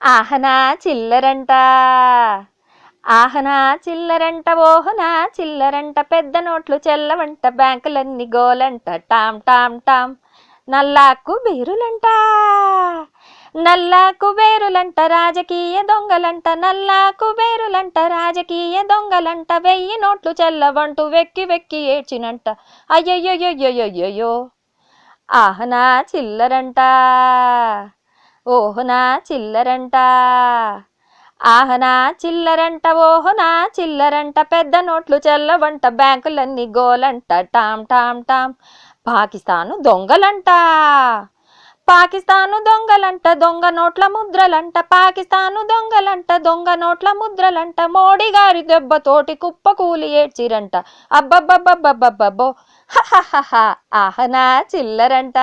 ఆహనా చిల్లరంట ఆహనా చిల్లరంట ఓహనా చిల్లరంట పెద్ద నోట్లు చెల్లవంట బ్యాంకులన్నీ గోలంట టామ్ టామ్ టామ్ నల్లాకు బేరులంట నల్లాకు బేరులంట రాజకీయ దొంగలంట నల్లాకు బేరులంట రాజకీయ దొంగలంట 1000 నోట్లు చెల్లవంటూ వెక్కి వెక్కి ఏడ్చినంట అయ్యయ్యయ్యయ్యయ్యో ఆహనా చిల్లరంట ఓహనా చిల్లరంట ఆహనా చిల్లరంట ఓహనా చిల్లరంట పెద్ద నోట్లు చెల్లవంట బ్యాంకులన్నీ గోలంట టామ్ టామ్ టామ్ పాకిస్తాను దొంగలంట పాకిస్తాను దొంగలంట దొంగ నోట్ల ముద్రలంట పాకిస్తాను దొంగలంట దొంగ నోట్ల ముద్రలంట మోడీ గారి దెబ్బతోటి కుప్ప కూలి ఏడ్చిరంట అబ్బబ్బబ్బబ్బబ్బబ్బో హహహహ ఆహనా చిల్లరంట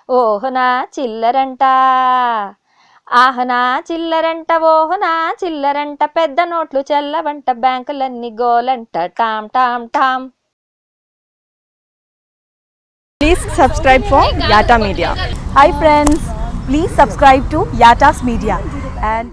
ఓహనా చిల్లరంట ఆహనా చిల్లరంట ఓహనా చిల్లరంట పెద్ద నోట్లు చెల్లవంట బ్యాంకులన్నీ గోలంట టామ్ టామ్ టామ్. Please subscribe for Yata Media. Hi friends, please subscribe to Yata's Media and